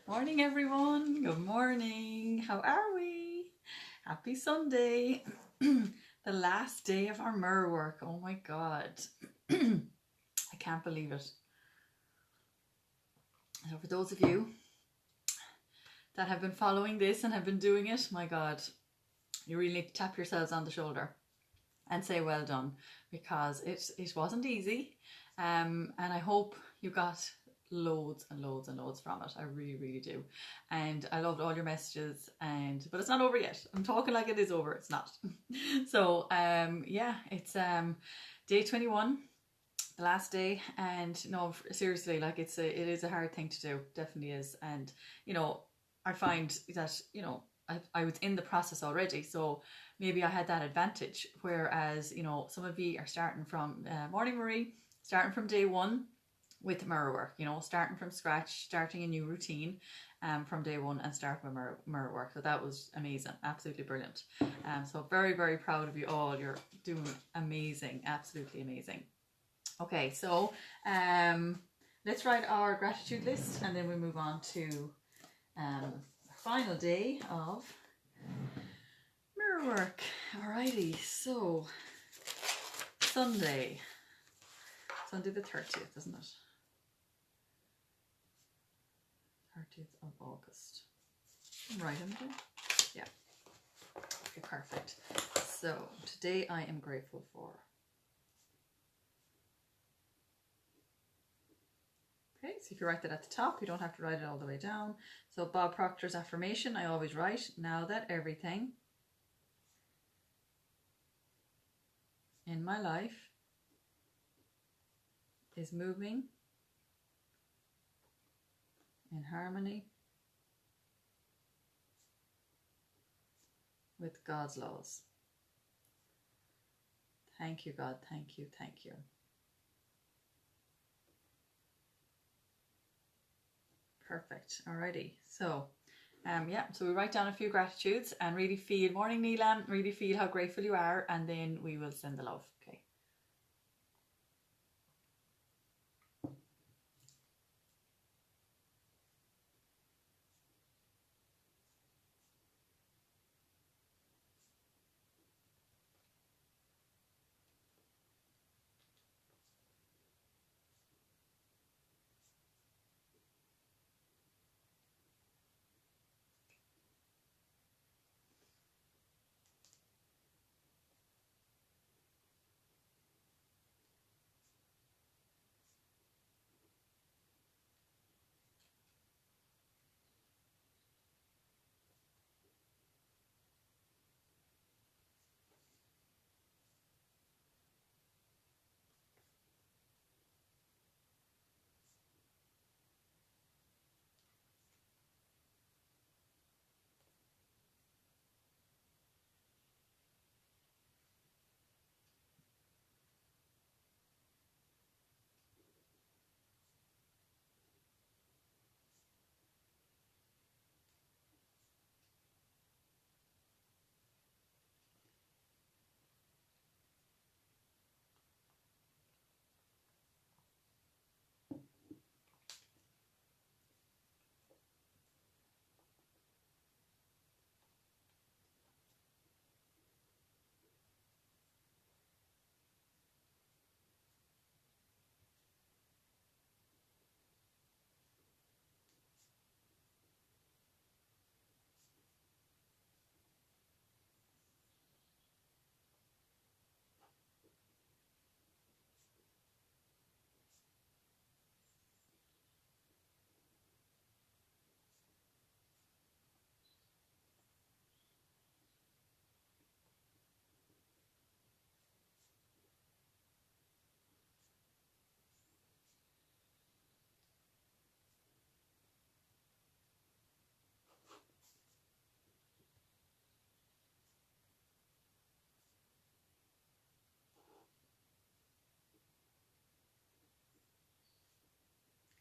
Morning, everyone. Good morning. How are we? Happy Sunday. The last day of our mirror work. Oh my God. I can't believe it. So for those of you that have been following this and have been doing it, my God, you really need to tap yourselves on the shoulder and say well done, because it wasn't easy. And I hope you got loads and loads and loads from it. I really do. And I loved all your messages, but it's not over yet. I'm talking like it is over. It's not. So yeah, it's day 21, the last day. And no, seriously, like it is a hard thing to do. Definitely is. And I find that I was in the process already, so maybe I had that advantage, whereas some of you are starting from morning Marie, starting from day one with mirror work, starting from scratch, starting a new routine from day one, and starting with mirror work. So that was amazing, absolutely brilliant. So very proud of you all. You're doing amazing, absolutely amazing. Okay, so let's write our gratitude list, and then we move on to the final day of mirror work. Alrighty, so Sunday the 30th, isn't it? 30th of August. I'm right, isn't it? Yeah. Okay, perfect. So today I am grateful for. Okay, so if you write that at the top, you don't have to write it all the way down. So Bob Proctor's affirmation, I always write, now that everything in my life is moving in harmony with God's laws. Thank you, God. Thank you. Thank you. Perfect. Alrighty. So, so we write down a few gratitudes and really feel, morning Neelam, really feel how grateful you are, and then we will send the love. Okay.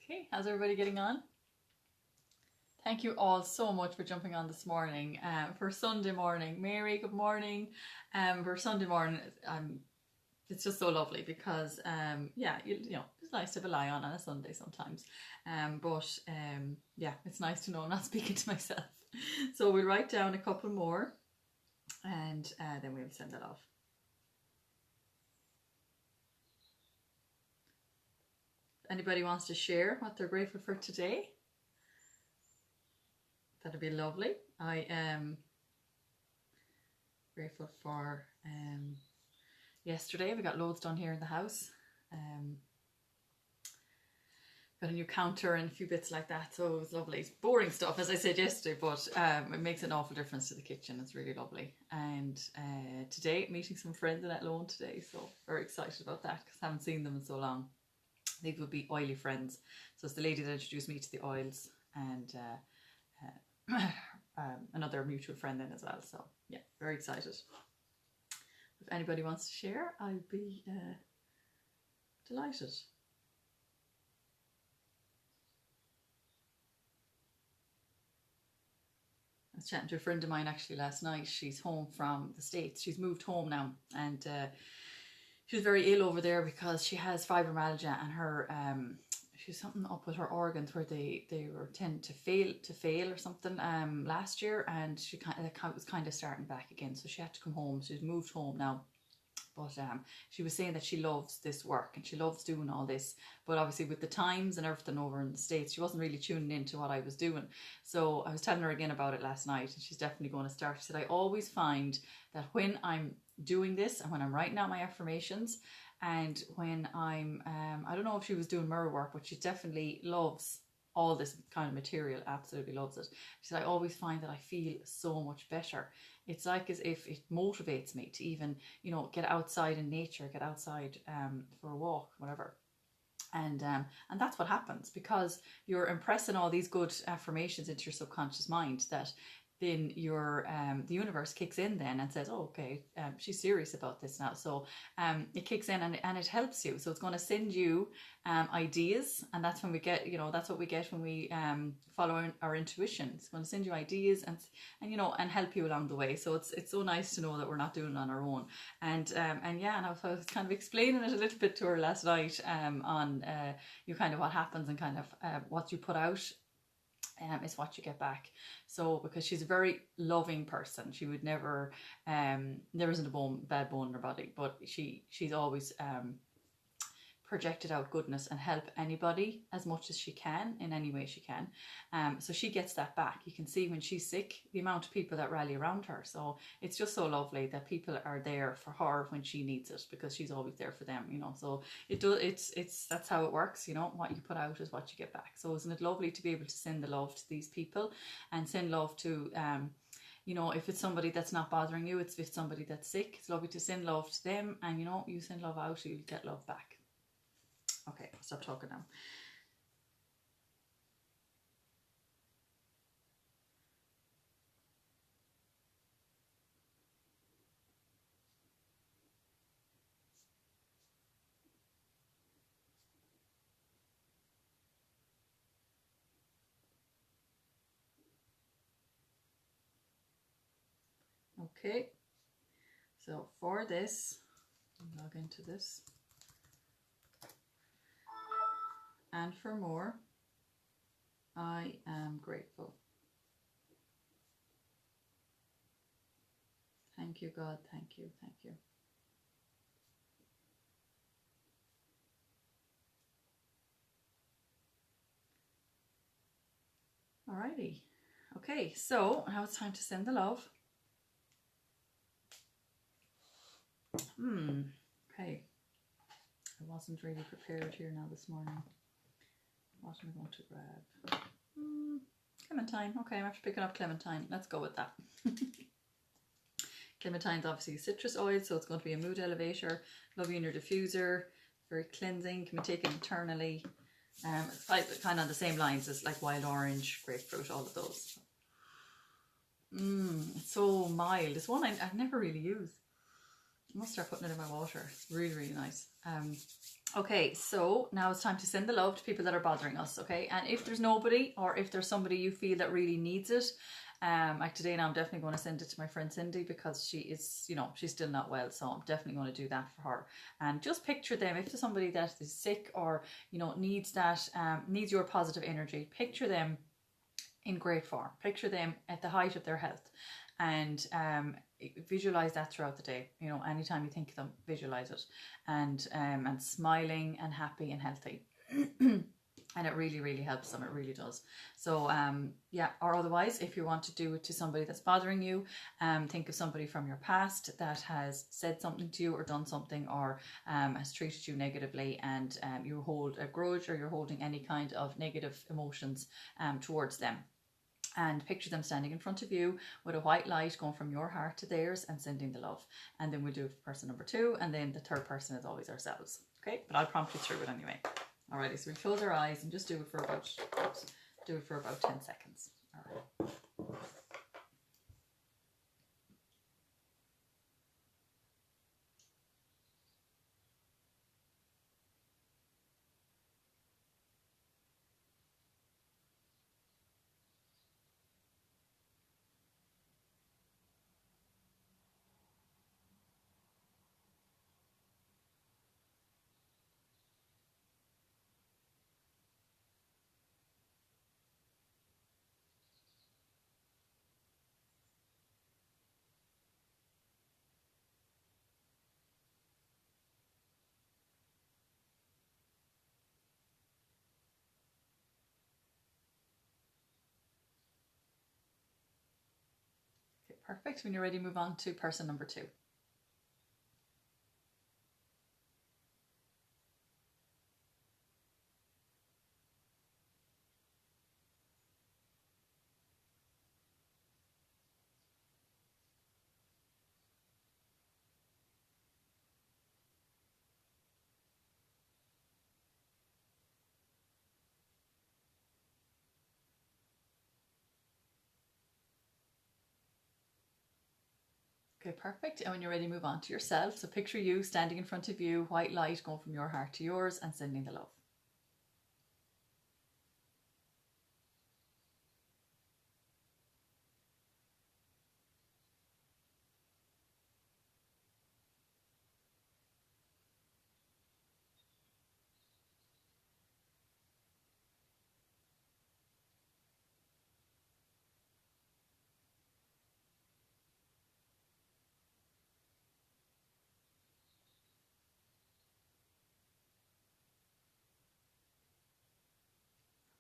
Okay, how's everybody getting on? Thank you all so much for jumping on this morning for Sunday morning. Mary, good morning. For Sunday morning, it's just so lovely because, nice to have a lie on a Sunday sometimes. Yeah, it's nice to know I'm not speaking to myself. So we'll write down a couple more, and then we'll send it off. Anybody wants to share what they're grateful for today? That'd be lovely. I am grateful for yesterday we got loads done here in the house. Got a new counter and a few bits like that, so it was lovely. It's boring stuff, as I said yesterday, but it makes an awful difference to the kitchen. It's really lovely. And today, meeting some friends in Athlone today, so very excited about that because I haven't seen them in so long. They would be oily friends. So it's the lady that introduced me to the oils, and another mutual friend then as well. So yeah, very excited. If anybody wants to share, I'd be delighted. I was chatting to a friend of mine actually last night. She's home from the States. She's moved home now, and she was very ill over there because she has fibromyalgia, and her she's something up with her organs where they were tend to fail or something last year, and she was kind of starting back again, so she had to come home. She's moved home now. But she was saying that she loves this work and she loves doing all this, but obviously with the times and everything over in the States, she wasn't really tuning into what I was doing. So I was telling her again about it last night, and she's definitely going to start. She said, I always find that when I'm doing this and when I'm writing out my affirmations, and when I'm I don't know if she was doing mirror work, but she definitely loves all this kind of material, absolutely loves it. She said, I always find that I feel so much better. It's like as if it motivates me to even, get outside in nature, get outside for a walk, whatever. And that's what happens, because you're impressing all these good affirmations into your subconscious mind, that then your the universe kicks in then and says, oh, okay, she's serious about this now. So it kicks in and it helps you. So it's going to send you ideas, and that's when we get, that's what we get when we follow our intuition. It's going to send you ideas and help you along the way. So it's so nice to know that we're not doing it on our own. And I was kind of explaining it a little bit to her last night on kind of what happens, and kind of what you put out is what you get back. So because she's a very loving person, she would never there isn't a bad bone in her body, but she's always projected out goodness and help anybody as much as she can in any way she can. So she gets that back. You can see when she's sick the amount of people that rally around her. So it's just so lovely that people are there for her when she needs it, because she's always there for them. So it's that's how it works. What you put out is what you get back. So isn't it lovely to be able to send the love to these people, and send love to if it's somebody that's not bothering you, if it's somebody that's sick, it's lovely to send love to them, and you send love out, you'll get love back. Okay, I'll stop talking now. Okay, so for this, log into this. And for more, I am grateful. Thank you, God. Thank you. Thank you. Alrighty. Okay, so now it's time to send the love. Okay. I wasn't really prepared here now this morning. What am I going to grab? Clementine. Okay, I'm after picking up clementine. Let's go with that. Clementine's obviously citrus oil, so it's going to be a mood elevator. Love you in your diffuser. Very cleansing. Can be taken internally. It's kind of on the same lines as like wild orange, grapefruit, all of those. It's so mild. It's one I've never really used. I must start putting it in my water. It's really, really nice. Okay, so now it's time to send the love to people that are bothering us, okay? And if there's nobody, or if there's somebody you feel that really needs it, Like today now I'm definitely going to send it to my friend Cindy because she is, she's still not well. So I'm definitely going to do that for her. And just picture them. If there's somebody that is sick or, needs that, needs your positive energy, picture them in great form. Picture them at the height of their health, and visualize that throughout the day. Anytime you think of them, visualize it, and smiling and happy and healthy. And it really, really helps them. It really does. So yeah, or otherwise, if you want to do it to somebody that's bothering you, think of somebody from your past that has said something to you or done something, or has treated you negatively, and you hold a grudge, or you're holding any kind of negative emotions towards them. And picture them standing in front of you with a white light going from your heart to theirs and sending the love. And then we'll do it for person number 2, and then the third person is always ourselves. Okay, but I'll prompt you through it anyway. Alrighty, so we close our eyes and just do it for about 10 seconds. All right. Okay, perfect. When you're ready, move on to person number 2. Okay, perfect. And when you're ready, move on to yourself. So picture you standing in front of you, white light going from your heart to yours and sending the love.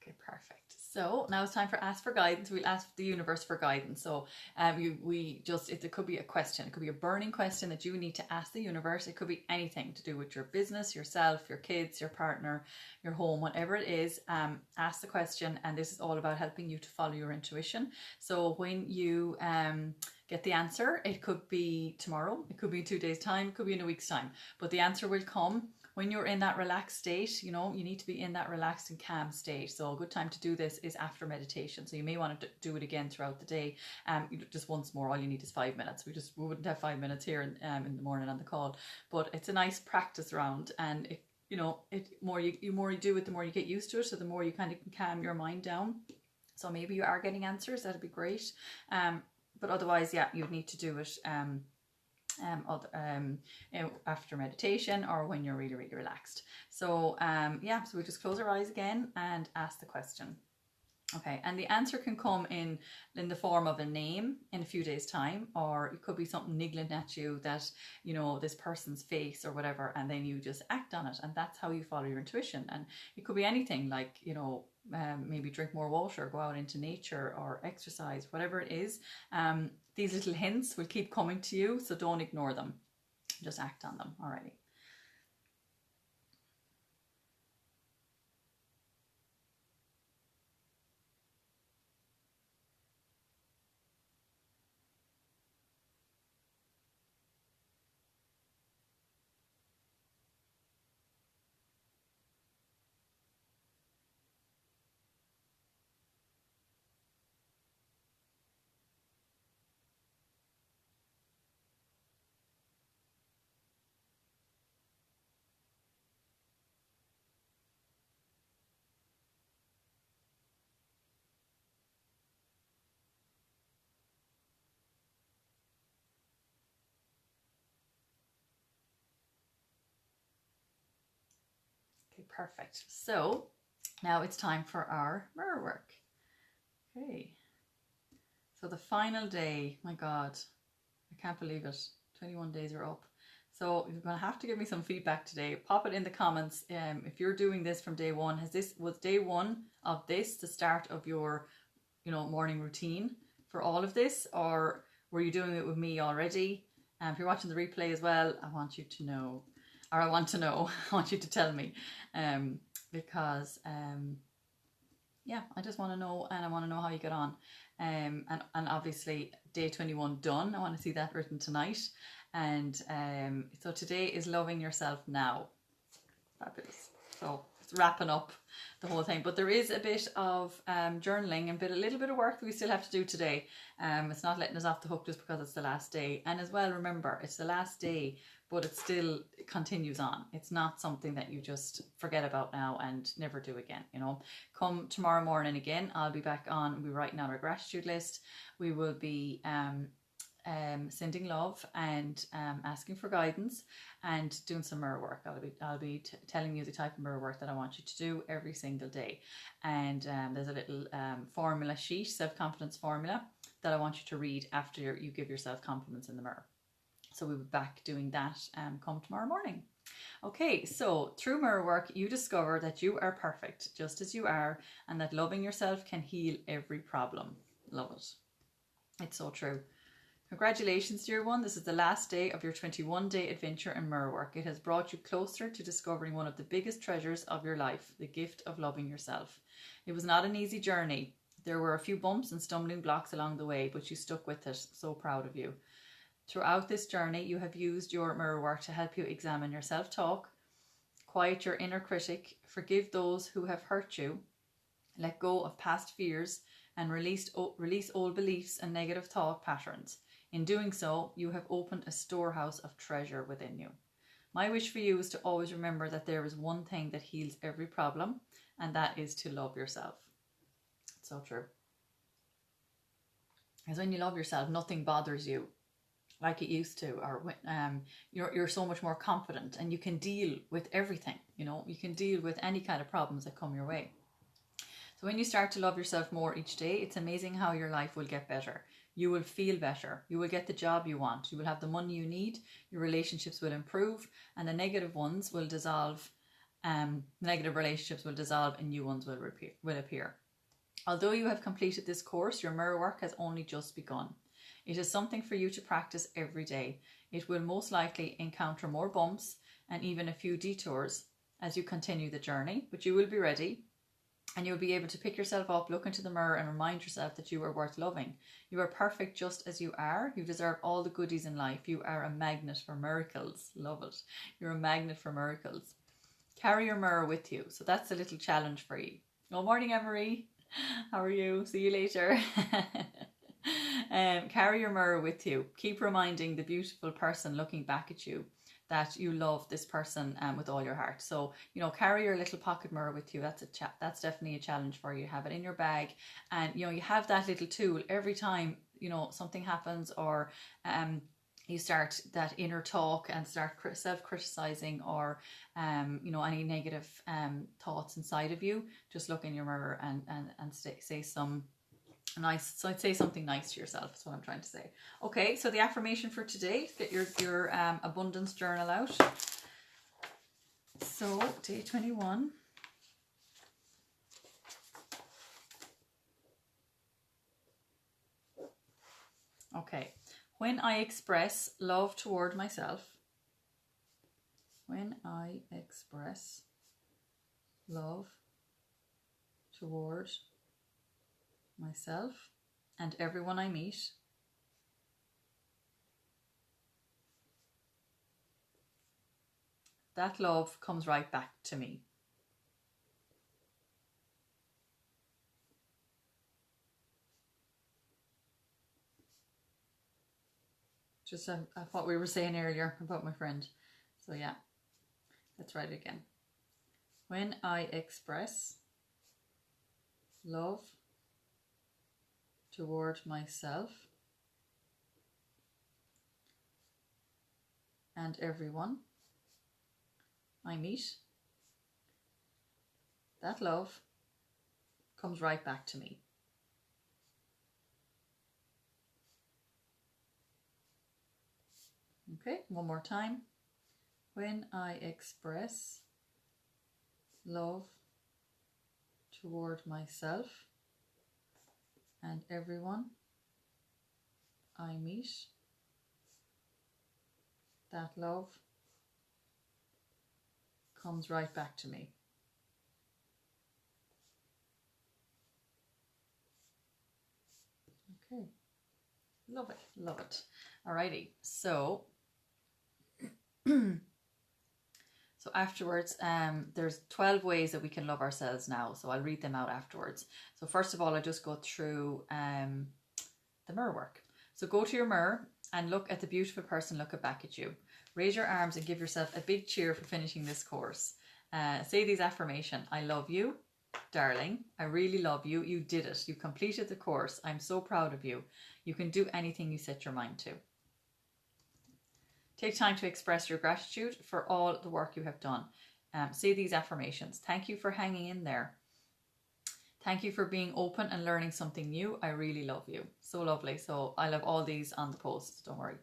Okay, perfect. So now it's time for ask for guidance. We'll ask the universe for guidance. So it could be a question. It could be a burning question that you need to ask the universe. It could be anything to do with your business, yourself, your kids, your partner, your home, whatever it is. Ask the question, and this is all about helping you to follow your intuition. So when you get the answer, it could be tomorrow, it could be in 2 days' time, it could be in a week's time, but the answer will come when you're in that relaxed state. You need to be in that relaxed and calm state. So a good time to do this is after meditation. So you may want to do it again throughout the day. Just once more, all you need is 5 minutes. We wouldn't have 5 minutes here in the morning on the call, but it's a nice practice round, and more you do it, the more you get used to it. So the more you kind of can calm your mind down. So maybe you are getting answers. That'd be great. But otherwise, yeah, you'd need to do it after meditation, or when you're really, really relaxed. So so we just close our eyes again and ask the question. Okay, and the answer can come in the form of a name in a few days' time, or it could be something niggling at you, that this person's face or whatever, and then you just act on it, and that's how you follow your intuition. And it could be anything, like maybe drink more water, go out into nature, or exercise, whatever it is. These little hints will keep coming to you, so don't ignore them. Just act on them. Alrighty. perfect. So now it's time for our mirror work. Okay. So the final day, my God, I can't believe it. 21 days are up. So you're going to have to give me some feedback today. Pop it in the comments. If you're doing this from day one, was day one of this the start of your, morning routine for all of this, or were you doing it with me already? If you're watching the replay as well, I want you to know, or I want to know. I want you to tell me, because yeah, I just want to know, and I want to know how you get on. And obviously day 21 done. I want to see that written tonight. And so today is loving yourself now. Fabulous. So it's wrapping up the whole thing. But there is a bit of journaling and a little bit of work that we still have to do today. It's not letting us off the hook just because it's the last day. And as well, remember, it's the last day, but it still continues on. It's not something that you just forget about now and never do again. Come tomorrow morning again, I'll be back on. We'll be writing out our gratitude list. We will be sending love and asking for guidance and doing some mirror work. I'll be telling you the type of mirror work that I want you to do every single day. And there's a little formula sheet, self-confidence formula, that I want you to read after you give yourself compliments in the mirror. So we'll be back doing that come tomorrow morning. Okay, so through mirror work, you discover that you are perfect just as you are, and that loving yourself can heal every problem. Love it. It's so true. Congratulations, dear one. This is the last day of your 21-day adventure in mirror work. It has brought you closer to discovering one of the biggest treasures of your life, the gift of loving yourself. It was not an easy journey. There were a few bumps and stumbling blocks along the way, but you stuck with it. So proud of you. Throughout this journey, you have used your mirror work to help you examine your self-talk, quiet your inner critic, forgive those who have hurt you, let go of past fears, and release old beliefs and negative thought patterns. In doing so, you have opened a storehouse of treasure within you. My wish for you is to always remember that there is one thing that heals every problem, and that is to love yourself. It's so true. Because when you love yourself, nothing bothers you like it used to, or you're so much more confident, and you can deal with everything. You can deal with any kind of problems that come your way. So when you start to love yourself more each day, it's amazing how your life will get better. You will feel better. You will get the job you want. You will have the money you need. Your relationships will improve, and the negative ones will dissolve. Negative relationships will dissolve, and new ones will appear. Although you have completed this course, your mirror work has only just begun. It is something for you to practice every day. It will most likely encounter more bumps and even a few detours as you continue the journey, but you will be ready, and you'll be able to pick yourself up, look into the mirror, and remind yourself that you are worth loving. You are perfect just as you are. You deserve all the goodies in life. You are a magnet for miracles. Love it. You're a magnet for miracles. Carry your mirror with you. So that's a little challenge for you. Good morning, Emery. How are you? See you later. Carry your mirror with you. Keep reminding the beautiful person looking back at you that you love this person with all your heart. So, carry your little pocket mirror with you. That's definitely a challenge for you. Have it in your bag, and you have that little tool every time something happens, or you start that inner talk and start self-criticizing, or any negative thoughts inside of you. Just look in your mirror and say some nice. So I'd say something nice to yourself. That's what I'm trying to say. Okay, so the affirmation for today: get your abundance journal out. So day 21. Okay, when I express love toward myself. When I express love toward myself and everyone I meet, that love comes right back to me. Just what we were saying earlier about my friend. So yeah, let's write it again. When I express love toward myself and everyone I meet, that love comes right back to me. Okay, one more time. When I express love toward myself and everyone I meet, that love comes right back to me. Okay, love it, love it. Alrighty, so so afterwards, there's 12 ways that we can love ourselves now. So I'll read them out afterwards. So first of all, I just go through the mirror work. So go to your mirror and look at the beautiful person looking back at you. Raise your arms and give yourself a big cheer for finishing this course. Say these affirmations. I love you, darling. I really love you. You did it. You completed the course. I'm so proud of you. You can do anything you set your mind to. Take time to express your gratitude for all the work you have done. Say these affirmations. Thank you for hanging in there. Thank you for being open and learning something new. I really love you. So lovely. So I'll have all these on the post. Don't worry.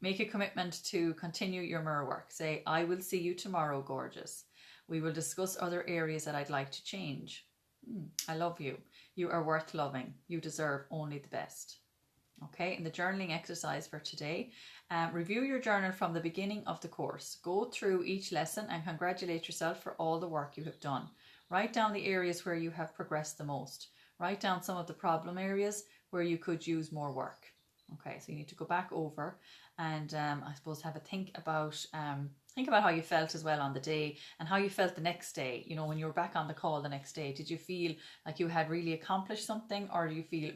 Make a commitment to continue your mirror work. Say, I will see you tomorrow, gorgeous. We will discuss other areas that I'd like to change. I love you. You are worth loving. You deserve only the best. Okay, and the journaling exercise for today, review your journal from the beginning of the course. Go through each lesson and congratulate yourself for all the work you have done. Write down the areas where you have progressed the most. Write down some of the problem areas where you could use more work. Okay, so you need to go back over and I suppose have a think about how you felt as well on the day and how you felt the next day. You know, when you were back on the call the next day, did you feel like you had really accomplished something, or do you feel,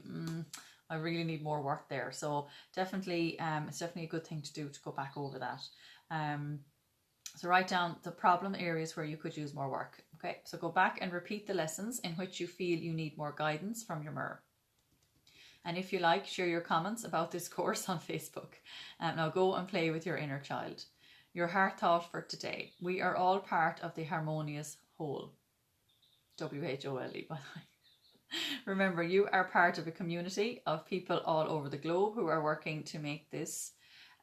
I really need more work there? So definitely, it's definitely a good thing to do, to go back over that. So write down the problem areas where you could use more work. Okay, so go back and repeat the lessons in which you feel you need more guidance from your mirror. And if you like, share your comments about this course on Facebook. Now go and play with your inner child. Your heart thought for today. We are all part of the harmonious whole. W-H-O-L-E, by the way. Remember, you are part of a community of people all over the globe who are working to make this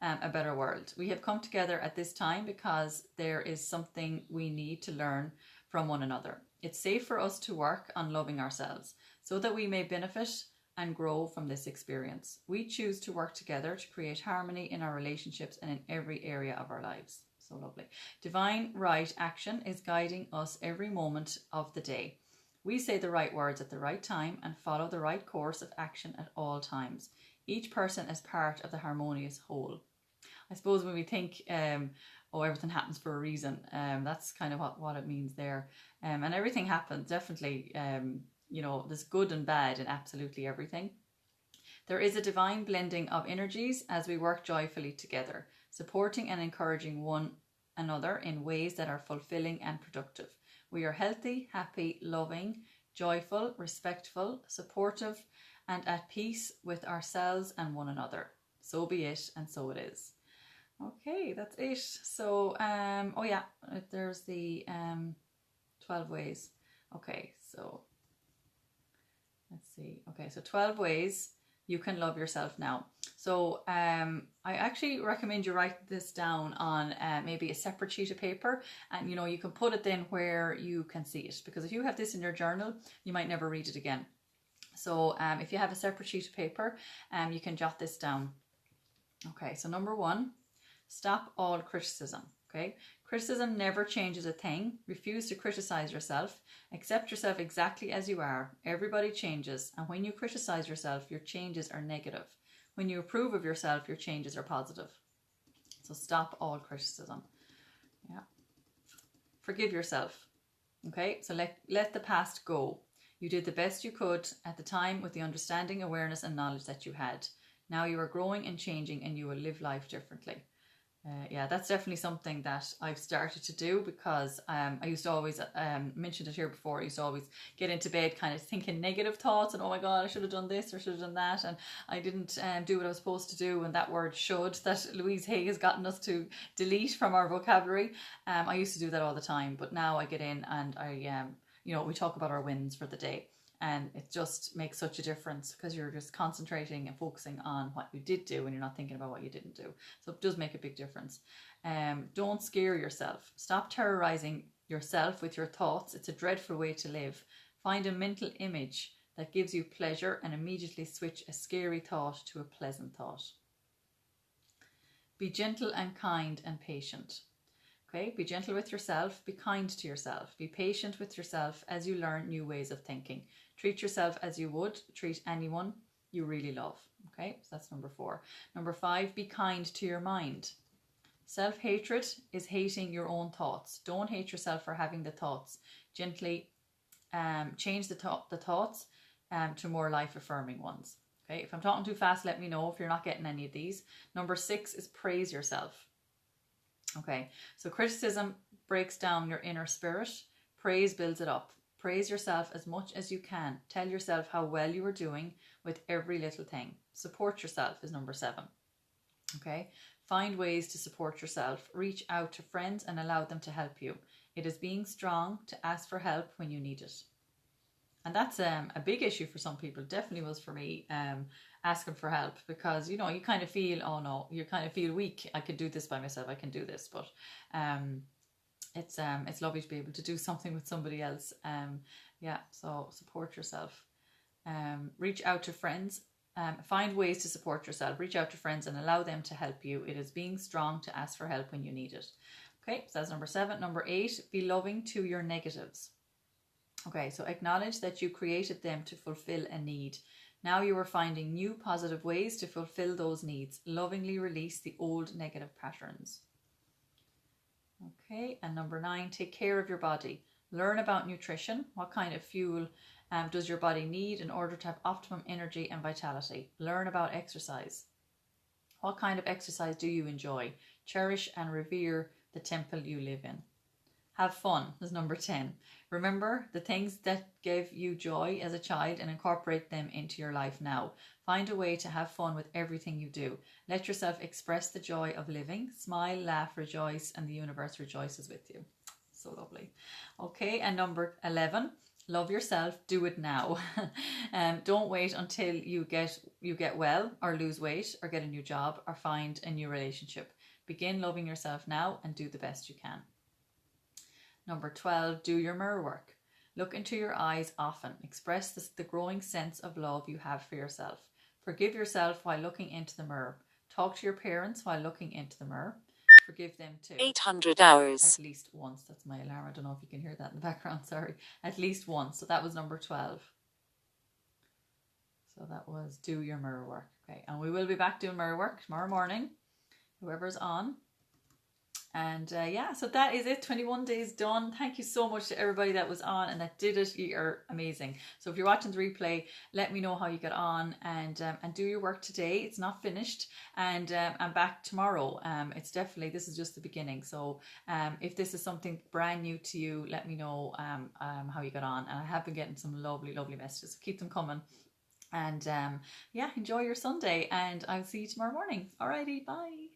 a better world. We have come together at this time because there is something we need to learn from one another. It's safe for us to work on loving ourselves so that we may benefit and grow from this experience. We choose to work together to create harmony in our relationships and in every area of our lives. So lovely. Divine right action is guiding us every moment of the day. We say the right words at the right time and follow the right course of action at all times. Each person is part of the harmonious whole. I suppose when we think, everything happens for a reason, that's kind of what it means there. And everything happens, definitely, there's good and bad in absolutely everything. There is a divine blending of energies as we work joyfully together, supporting and encouraging one another in ways that are fulfilling and productive. We are healthy, happy, loving, joyful, respectful, supportive, and at peace with ourselves and one another. So be it, and so it is. Okay, that's it. So, there's the 12 ways. Okay, so let's see. Okay, so 12 ways you can love yourself now. So I actually recommend you write this down on maybe a separate sheet of paper, and you can put it then where you can see it, because if you have this in your journal, you might never read it again. So if you have a separate sheet of paper, you can jot this down. Okay, so number 1, stop all criticism. Okay, criticism never changes a thing. Refuse to criticize yourself. Accept yourself exactly as you are. Everybody changes, and when you criticize yourself, your changes are negative. When you approve of yourself, your changes are positive. So stop all criticism. Yeah. Forgive yourself. Okay, so let the past go. You did the best you could at the time with the understanding, awareness, and knowledge that you had. Now you are growing and changing, and you will live life differently. That's definitely something that I've started to do, because I used to always, mentioned it here before, I used to always get into bed kind of thinking negative thoughts and, oh my God, I should have done this or should have done that, and I didn't do what I was supposed to do, and that word should, that Louise Hay has gotten us to delete from our vocabulary, I used to do that all the time, but now I get in and I you know, we talk about our wins for the day. And it just makes such a difference because you're just concentrating and focusing on what you did do and you're not thinking about what you didn't do. So it does make a big difference. Don't scare yourself. Stop terrorizing yourself with your thoughts. It's a dreadful way to live. Find a mental image that gives you pleasure and immediately switch a scary thought to a pleasant thought. Be gentle and kind and patient. Okay, be gentle with yourself, be kind to yourself, be patient with yourself as you learn new ways of thinking. Treat yourself as you would treat anyone you really love. Okay, so that's number 4. Number 5, be kind to your mind. Self-hatred is hating your own thoughts. Don't hate yourself for having the thoughts. Gently change the thoughts to more life-affirming ones. Okay, if I'm talking too fast, let me know if you're not getting any of these. Number 6 is praise yourself. Okay, so criticism breaks down your inner spirit. Praise builds it up. Praise yourself as much as you can. Tell yourself how well you are doing with every little thing. Support yourself is number 7. Okay, find ways to support yourself. Reach out to friends and allow them to help you. It is being strong to ask for help when you need it. And that's a big issue for some people. Definitely was for me, asking for help, because, you know, you kind of feel, oh no, you kind of feel weak. I can do this by myself. I can do this. But it's lovely to be able to do something with somebody else. Yeah, so support yourself. Reach out to friends. Find ways to support yourself. Reach out to friends and allow them to help you. It is being strong to ask for help when you need it. Okay, so that's number 7. Number 8, be loving to your negatives. Okay, so acknowledge that you created them to fulfill a need. Now you are finding new positive ways to fulfill those needs. Lovingly release the old negative patterns. Okay, and number 9, take care of your body. Learn about nutrition. What kind of fuel does your body need in order to have optimum energy and vitality? Learn about exercise. What kind of exercise do you enjoy? Cherish and revere the temple you live in. Have fun is number 10. Remember the things that gave you joy as a child and incorporate them into your life now. Find a way to have fun with everything you do. Let yourself express the joy of living. Smile, laugh, rejoice, and the universe rejoices with you. So lovely. Okay, and number 11, love yourself. Do it now. Don't wait until you get well or lose weight or get a new job or find a new relationship. Begin loving yourself now and do the best you can. Number 12, do your mirror work. Look into your eyes often. Express the growing sense of love you have for yourself. Forgive yourself while looking into the mirror. Talk to your parents while looking into the mirror. Forgive them too. 800 hours. At least once. That's my alarm. I don't know if you can hear that in the background. Sorry. At least once. So that was number 12. So that was do your mirror work. Okay. And we will be back doing mirror work tomorrow morning. Whoever's on. And yeah, so that is it. 21 days done. Thank you so much to everybody that was on and that did it. You are amazing. So if you're watching the replay, let me know how you get on and do your work today. It's not finished, and I'm back tomorrow. It's definitely, this is just the beginning. So if this is something brand new to you, let me know how you got on. And I have been getting some lovely, lovely messages. Keep them coming. And yeah, enjoy your Sunday, and I'll see you tomorrow morning. Alrighty, bye.